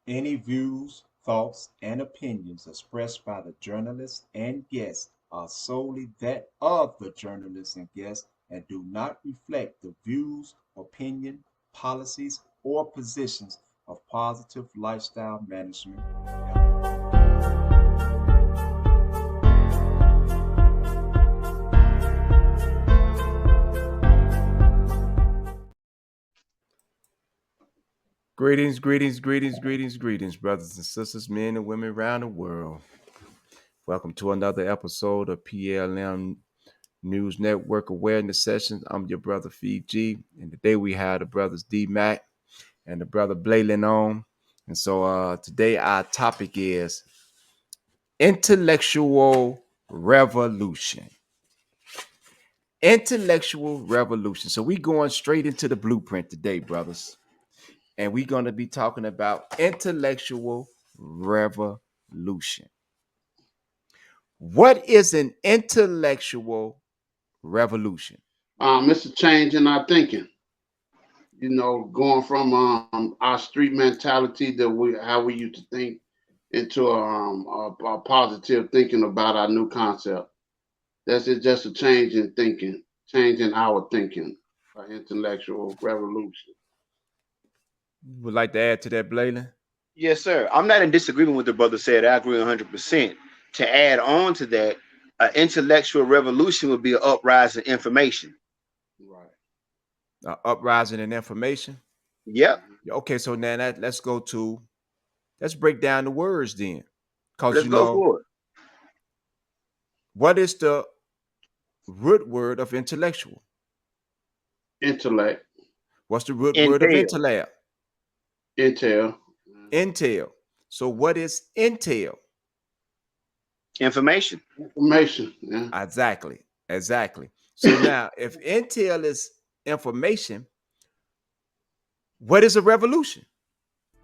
Any views, thoughts, and opinions expressed by the journalists and guests are solely that of the journalists and guests and do not reflect the views, opinion, policies, or positions of Positive Lifestyle Management. Greetings, brothers and sisters, men and women around the world. Welcome to another episode of PLM News Network Awareness Sessions. I'm your brother Fiji, and today we have the brothers D Mac and the brother Blaylen on. And so today our topic is intellectual revolution. Intellectual revolution. So we going straight into the blueprint today, brothers. And we're going to be talking about intellectual revolution. What is an intellectual revolution? It's a change in our thinking. Going from our street mentality that how we used to think into a positive thinking about our new concept. That's it, just a change in thinking, change in our thinking, intellectual revolution. Would like to add to that, Blaylen? Yes, sir. I'm not in disagreement with the brother said. I agree 100%. To add on to that, an intellectual revolution would be an uprising in information. Right. Uprising in information? Yep. Okay, so now let's break down the words then. Because Let's go for it. What is the root word of intellectual? Intellect. What's the root word of intellect? Intel. Intel. So what is intel? Information. Yeah. Exactly. So now, if intel is information, what is a revolution?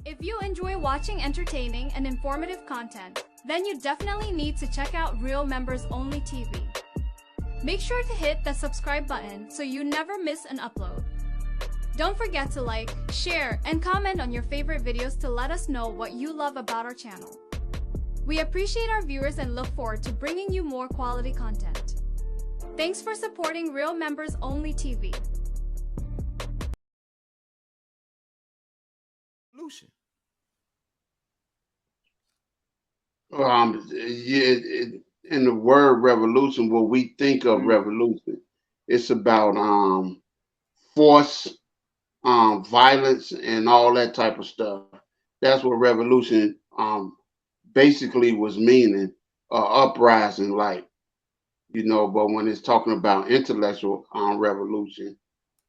If you enjoy watching entertaining and informative content, then you definitely need to check out Real Members Only TV. Make sure to hit the subscribe button so you never miss an upload. Don't forget to like, share, and comment on your favorite videos to let us know what you love about our channel. We appreciate our viewers and look forward to bringing you more quality content. Thanks for supporting Real Members Only TV. Revolution. In the word revolution, what we think of revolution, it's about force, violence, and all that type of stuff. That's what revolution basically was meaning, uprising, like, but when it's talking about intellectual revolution,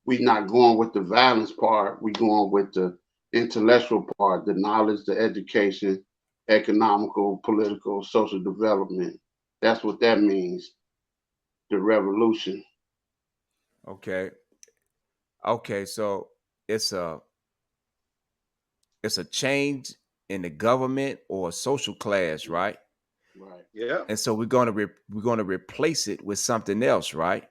we're not going with the violence part, we're going with the intellectual part, the knowledge, the education, economical, political, social development. That's what that means, the revolution. Okay, so it's a change in the government or social class, right? Right. Yeah. And so we're gonna replace it with something else, right?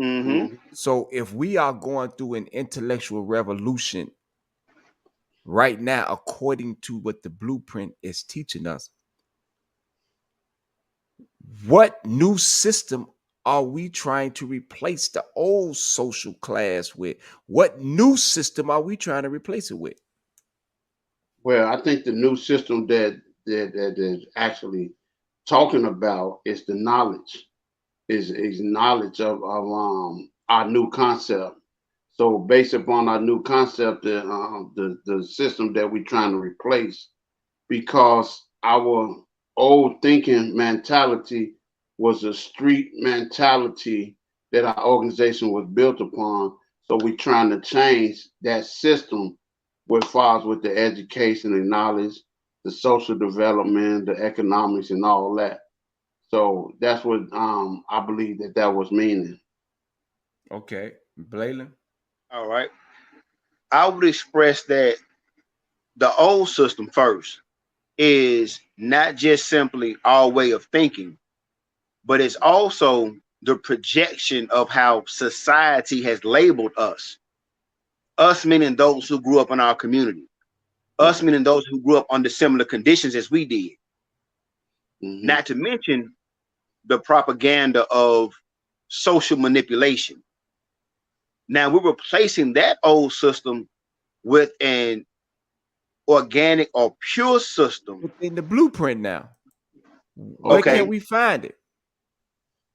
Mm-hmm. So if we are going through an intellectual revolution right now, according to what the blueprint is teaching us, what new system are we trying to replace the old social class with? What new system are we trying to replace it with? Well, I think the new system that is actually talking about is the knowledge, is knowledge of our new concept. So based upon our new concept, the system that we're trying to replace, because our old thinking mentality was a street mentality that our organization was built upon. So we're trying to change that system with far as with the education and knowledge, the social development, the economics, and all that. So that's what I believe that was meaning. Okay, Blaylen. All right. I would express that the old system first is not just simply our way of thinking, but it's also the projection of how society has labeled us. Us meaning those who grew up in our community. Us Right. meaning those who grew up under similar conditions as we did. Mm-hmm. Not to mention the propaganda of social manipulation. Now we're replacing that old system with an organic or pure system. Within the blueprint now. Where can Okay. Okay, we find it?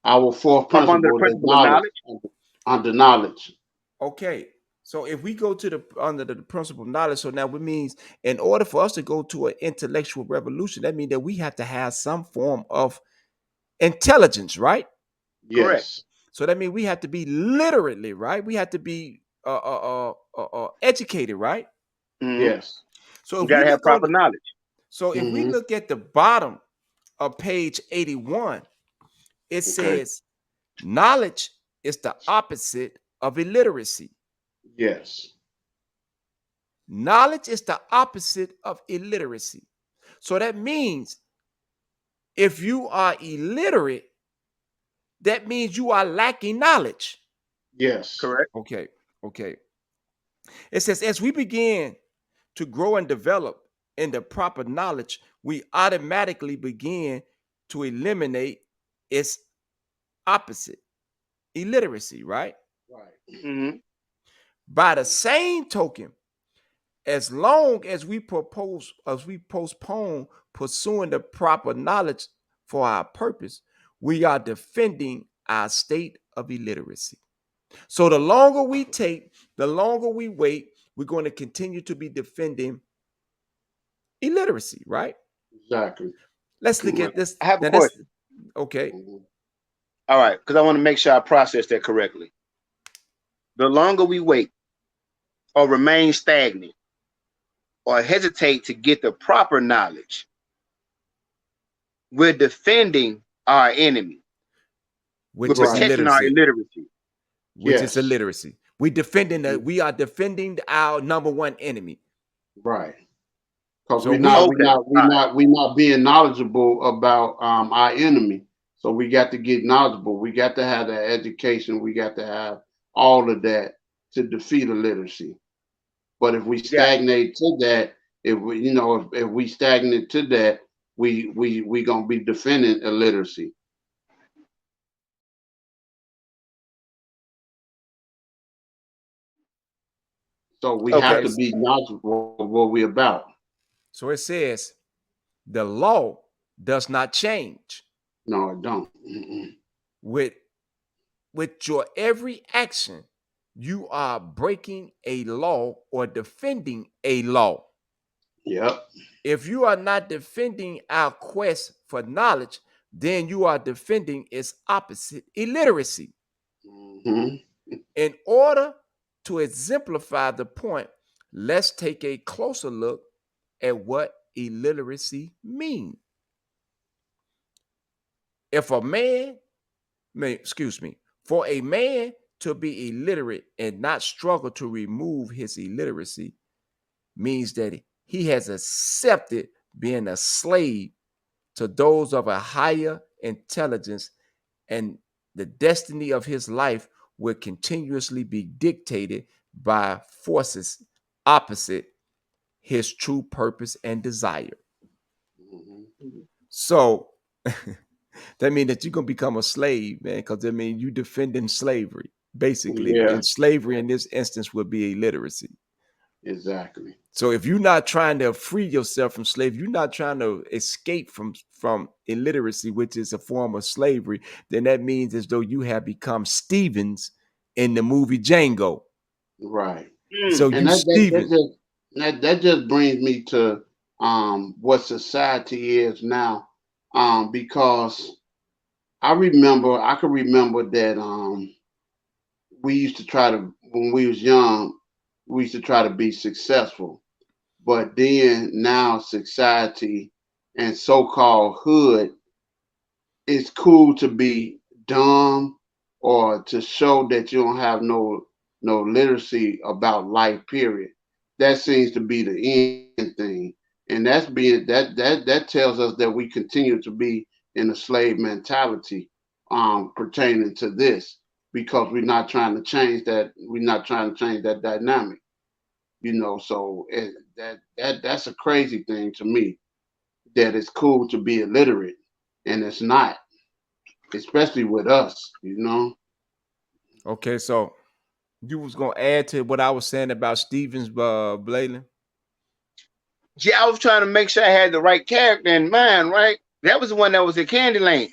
Our fourth up under the principle is principle of knowledge. knowledge. Under knowledge. Okay. So if we go to the under the principle of knowledge, so now it means in order for us to go to an intellectual revolution, that means that we have to have some form of intelligence, right? Correct. Yes. So that means we have to be literally, right? We have to be educated, right? Mm-hmm. Yes. So You if we gotta have look on, proper knowledge. so if we Mm-hmm. look at the bottom of page 81, it Okay. says knowledge is the opposite of illiteracy. Yes. Knowledge is the opposite of illiteracy. So that means if you are illiterate, that means you are lacking knowledge. Yes. Correct. Okay, okay. It says, as we begin to grow and develop in the proper knowledge, we automatically begin to eliminate its opposite, illiteracy, right? Right. Mm-hmm. By the same token, as long as we postpone pursuing the proper knowledge for our purpose, we are defending our state of illiteracy. So the longer we take, the longer we wait, we're going to continue to be defending illiteracy, right? Exactly. Let's look Mhm. at this. I have a Now that's question. okay. Mhm. All right, because I want to make sure I process that correctly. The longer we wait or remain stagnant or hesitate to get the proper knowledge, we're defending our enemy. We're Which is Right. protecting our illiteracy. illiteracy. Which is Yes. illiteracy. Mhm. We are defending our number one enemy. Right. Because So we're we not we're Okay. not All we're right. not we're not being knowledgeable about our enemy. So we got to get knowledgeable. We got to have that education. We got to have all of that to defeat illiteracy. But if we Got stagnate to that, if we if we stagnate to that, we gonna be defending illiteracy. So we it. have so Okay. to be knowledgeable of what we're about. so it says the law does not change No, it don't. Mm-mm. with your every action. You are breaking a law or defending a law. Yep. If you are not defending our quest for knowledge, then you are defending its opposite, illiteracy. Hmm. In order to exemplify the point, let's take a closer look at what illiteracy means. If a man, excuse me, for a man to be illiterate and not struggle to remove his illiteracy means that he has accepted being a slave to those of a higher intelligence, and the destiny of his life will continuously be dictated by forces opposite his true purpose and desire. Hmm. So that means that you're gonna become a slave, man, because that means you defending slavery, basically. Yeah. And slavery in this instance would be illiteracy. Exactly. So if you're not trying to free yourself from slavery, you're not trying to escape from illiteracy, which is a form of slavery, then that means as though you have become Stevens in the movie Django. Right. So Mm. And you Steven. that just brings me to what society is now. Because I can remember that we used to try to when we was young, we used to try to be successful. But then now society and so-called hood, it's cool to be dumb or to show that you don't have no literacy about life, period. That seems to be the end thing. And that tells us that we continue to be in a slave mentality pertaining to this, because we're not trying to change that dynamic. So that's a crazy thing to me, that it's cool to be illiterate and it's not, especially with us. Okay, so you was gonna add to what I was saying about Stevens Blayland? Yeah, I was trying to make sure I had the right character in mind, right? That was the one that was in Candyland.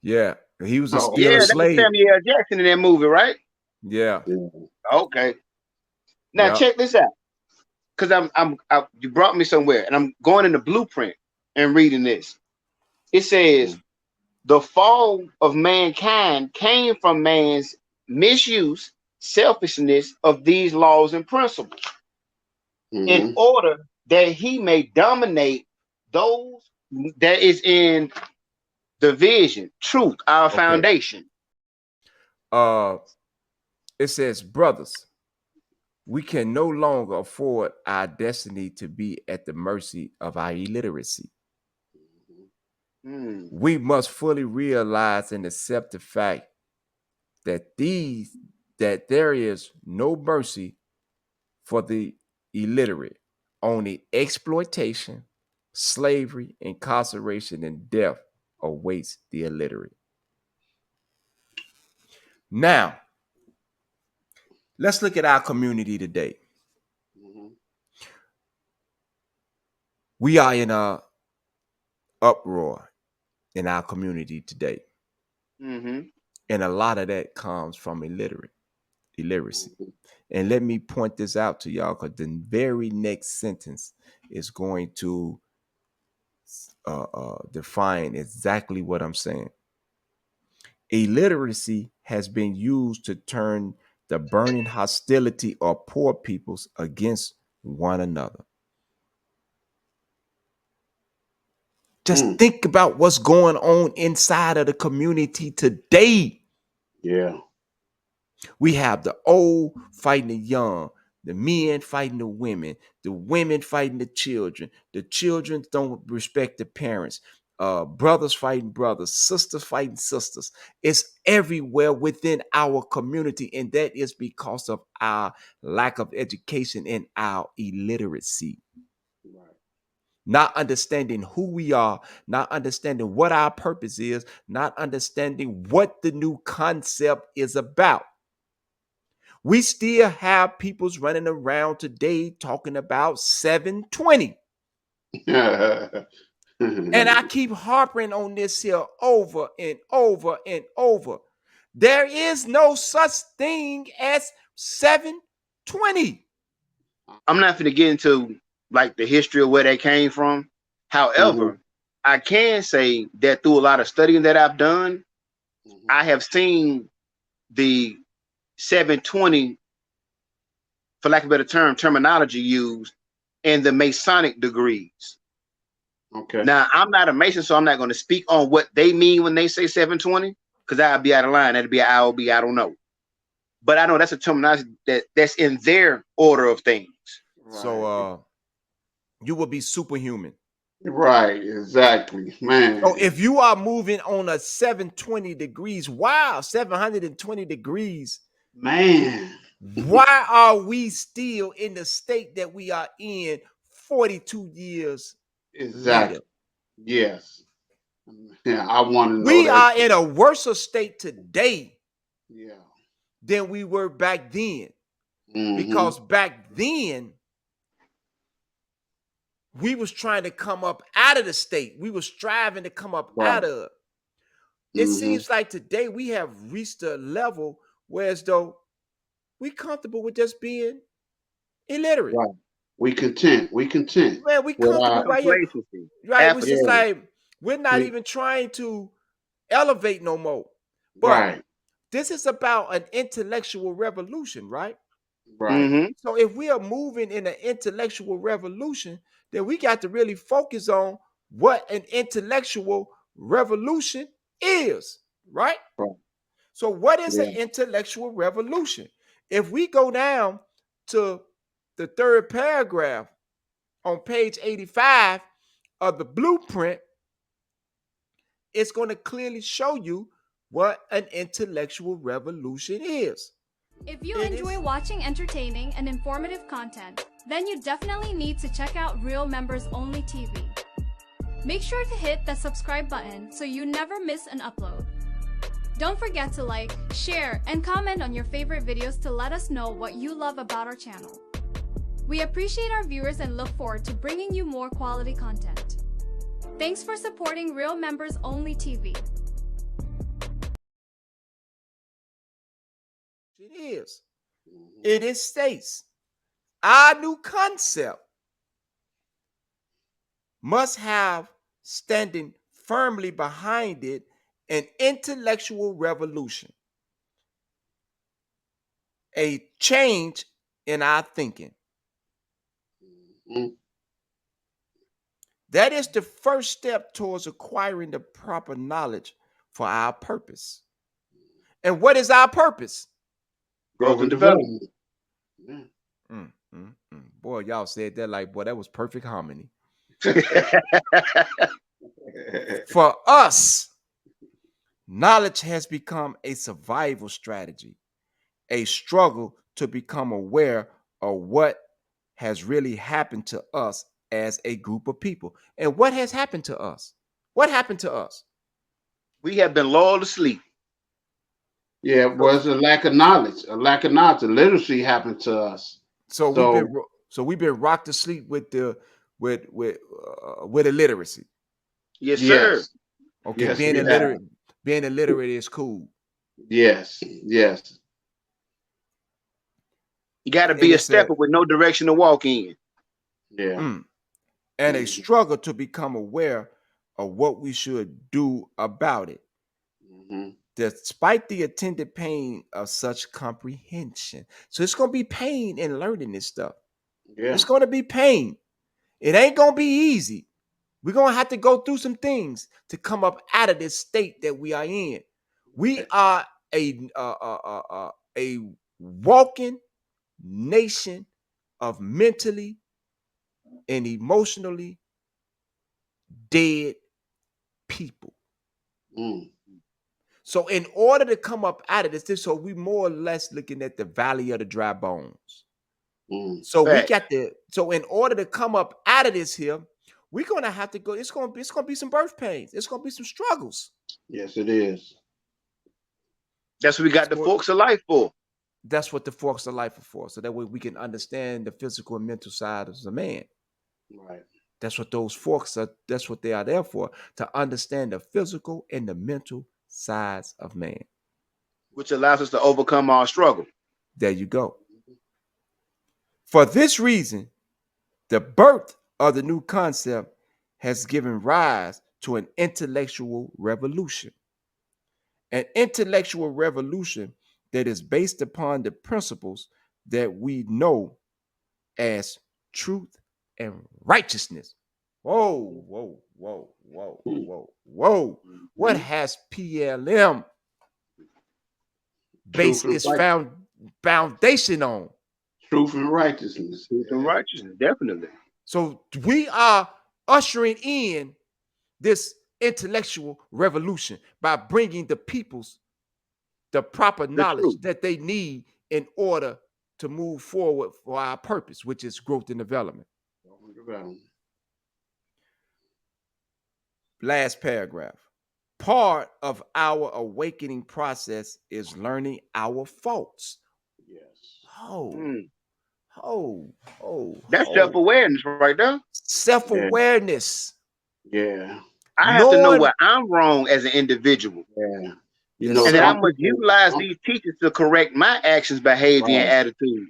Yeah, he was Oh, still Yeah, a okay. that was slave. Samuel L. Jackson in that movie, right? Yeah, Yeah. Okay. Now yeah. check this out, because you brought me somewhere, and I'm going in the blueprint and reading this. It says the fall of mankind came from man's misuse, selfishness of these laws and principles, in Mm-hmm. order that he may dominate those that is in the vision, truth, our Okay. foundation. Uh, it says, brothers, we can no longer afford our destiny to be at the mercy of our illiteracy. Hmm. We must fully realize and accept the fact that there is no mercy for the illiterate, only exploitation, slavery, incarceration, and death awaits the illiterate. Now, let's look at our community today. Mm-hmm. We are in a uproar in our community today. Mm-hmm. And a lot of that comes from illiteracy. Mm-hmm. And let me point this out to y'all, because the very next sentence is going to define exactly what I'm saying. Illiteracy has been used to turn the burning hostility of poor peoples against one another. Just Mm. think about what's going on inside of the community today. Yeah. We have the old fighting the young, the men fighting the women fighting the children don't respect the parents, brothers fighting brothers, sisters fighting sisters. It's everywhere within our community, and that is because of our lack of education and our illiteracy. Right. Not understanding who we are, not understanding what our purpose is, not understanding what the new concept is about. We still have peoples running around today talking about 720. And I keep harping on this here over and over and over. There is no such thing as 720. I'm not going to get into like the history of where they came from. Mhm, However, I can say that through a lot of studying that I've done, mhm. I have seen the 720, for lack of a better term, terminology used in the Masonic degrees. Okay. Now, I'm not a Mason, so I'm not going to speak on what they mean when they say 720, because I'll be out of line. That'd be an IOB, I don't know. But I know that's a terminology that's in their order of things. So Right. you will be superhuman. Right. Exactly. So if Man. you are moving on a 720 degrees, wow, 720 degrees, Man. why are we still in the state that we are in 42 years later? Exactly. Yes. Yeah. I want to know We that are too. in a worse state today Yeah. than we were back then. Mm-hmm. Because back then, we was trying to come up out of the state. We were striving to come up Right. out of it. It Mm-hmm. seems like today we have reached a level where as though we comfortable with just being illiterate. Right. We content. We content. Man, we With comfortable our, right here. Complacency, Right? Which is yeah. apathy. like we're not We. even trying to elevate no more. But Right. this is about an intellectual revolution, right? Right. Mm-hmm. So if we are moving in an intellectual revolution, then we got to really focus on what an intellectual revolution is, right? Right. So what is an Yeah. intellectual revolution? If we go down to the third paragraph on page 85 of the blueprint, it's going to clearly show you what an intellectual revolution is. If you enjoy watching entertaining and informative content, then you definitely need to check out Real Members Only TV. Make sure to hit that subscribe button so you never miss an upload. Don't forget to like, share, and comment on your favorite videos to let us know what you love about our channel. We appreciate our viewers and look forward to bringing you more quality content. Thanks for supporting Real Members Only TV. It states our new concept must have standing firmly behind it an intellectual revolution, a change in our thinking. That is the first step towards acquiring the proper knowledge for our purpose. And what is our purpose? Growth and development. Boy, y'all said that like, boy, that was perfect harmony. For us, knowledge has become a survival strategy, a struggle to become aware of what has really happened to us as a group of people. And what has happened to us? What happened to us? We have been lulled to sleep. Yeah, it was a lack of knowledge. A lack of knowledge. Literacy happened to us. So we've been rocked to sleep with the with illiteracy. Yes, sir. Okay, yes, being illiterate is cool. Yes, yes. You got to be a stepper with no direction to walk in. Yeah. And a struggle to become aware of what we should do about it. Despite the attendant pain of such comprehension. So it's going to be pain in learning this stuff. Yeah. It's going to be pain. It ain't going to be easy. We're going to have to go through some things to come up out of this state that we are in. We are a walking nation of mentally and emotionally dead people. So in order to come up out of this, so we more or less looking at the valley of the dry bones. So we got so in order to come up out of this here, we're gonna have to go. It's gonna be some birth pains. It's gonna be some struggles. Yes, it is. That's what we got the forks of life for. That's what the forks of life are for. So that way we can understand the physical and mental side of the man. Right. That's what those forks are. That's what they are there for, to understand the physical and the mental sides of man, which allows us to overcome our struggle. There you go. For this reason, the birth of the new concept has given rise to an intellectual revolution. An intellectual revolution that is based upon the principles that we know as truth and righteousness. Whoa. What has PLM based its foundation on? Truth and righteousness. Truth and righteousness, definitely. So we are ushering in this intellectual revolution by bringing the peoples the proper knowledge that they need in order to move forward for our purpose, which is growth and development. Last paragraph. Part of our awakening process is learning our faults. Yes. That's self-awareness right there. Self-awareness. Yeah. I have to know where I'm wrong as an individual. Yeah. And then I must utilize these teachers to correct my actions, behavior, and attitude.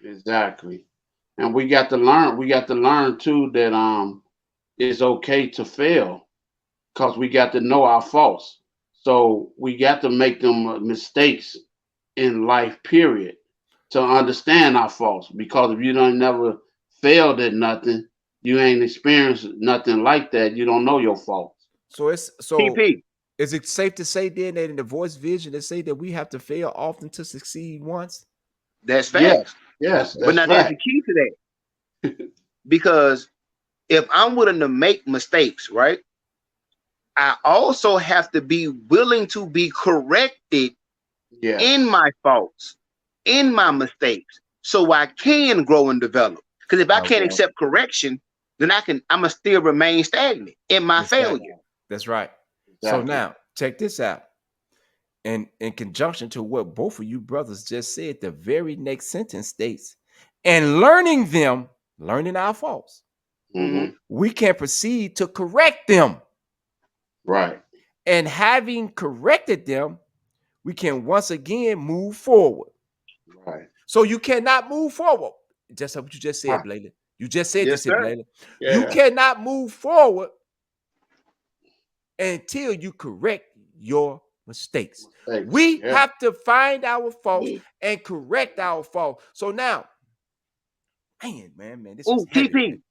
Exactly. And we got to learn too that it's okay to fail, because we got to know our faults. So we got to make them mistakes in life, period, to understand our faults. Because if you don't never failed at nothing, you ain't experienced nothing like that, you don't know your faults. So PP. Is it safe to say then that in the voice vision they say that we have to fail often to succeed once? That's facts. Yes. But now there's a key to that. Because if I'm willing to make mistakes, right, I also have to be willing to be corrected in my faults. in my mistakes so I can grow and develop. Because if I can't accept correction, then I'm gonna still remain stagnant in my failure. That's right. Exactly. So now check this out. And in conjunction to what both of you brothers just said, the very next sentence states, and learning our faults, we can proceed to correct them. Right. And having corrected them, we can once again move forward. Right. So you cannot move forward. Just what you just said, Blayla. You just said Yes, this, sir. Blayla. Yeah. You cannot move forward until you correct your mistakes. We have to find our faults and correct our faults. So now, man, this is heavy. TP. Man.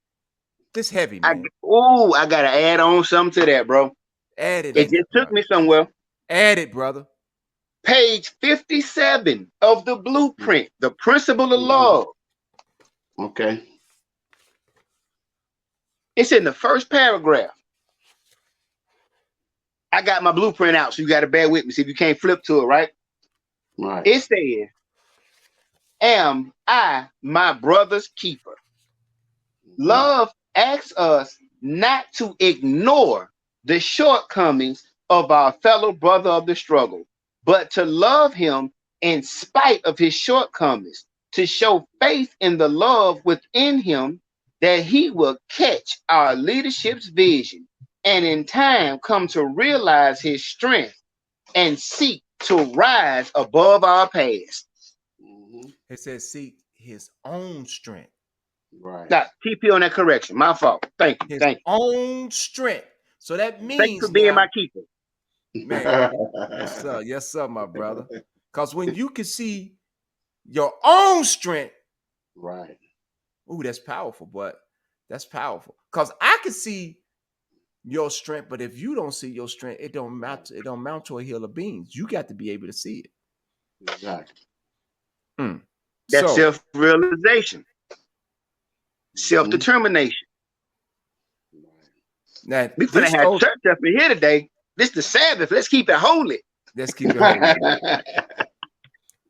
This heavy, man. I gotta add on something to that, bro. Add it. It just took me somewhere. Add it, brother. Page 57 of the blueprint, the principle of love. Okay. It's in the first paragraph. I got my blueprint out, so you got to bear with me. See if you can't flip to it, right? Right. It says, am I my brother's keeper? Love asks us not to ignore the shortcomings of our fellow brother of the struggle, but to love him in spite of his shortcomings, to show faith in the love within him that he will catch our leadership's vision and in time come to realize his strength and seek to rise above our past. It says seek his own strength. Right. Now, TP on that correction. My fault. Thank you. His own strength. So that means, thank you for being my keeper. Man, yes, sir, my brother. Because when you can see your own strength, right. Ooh, that's powerful, but that's powerful. Because I can see your strength, but if you don't see your strength, it don't mount to a hill of beans. You got to be able to see it. Exactly. That's self-realization, self-determination. Now we're gonna have church up in here today. This is the Sabbath. Let's keep it holy. Let's keep it holy.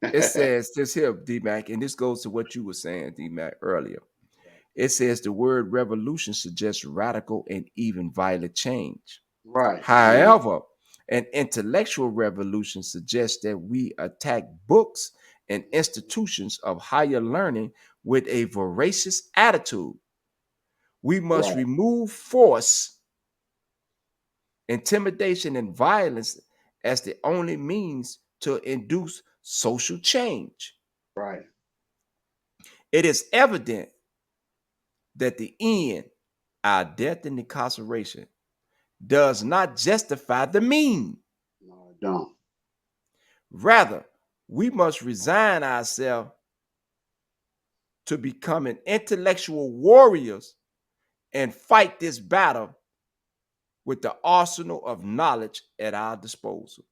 It says this here, D-Mac, and this goes to what you were saying, D-Mac, earlier. It says the word revolution suggests radical and even violent change. Right. However, an intellectual revolution suggests that we attack books and institutions of higher learning with a voracious attitude. We must remove force, intimidation, and violence as the only means to induce social change. Right. It is evident that the end, our death and incarceration, does not justify the mean. No, it don't. Rather, we must resign ourselves to becoming intellectual warriors and fight this battle with the arsenal of knowledge at our disposal.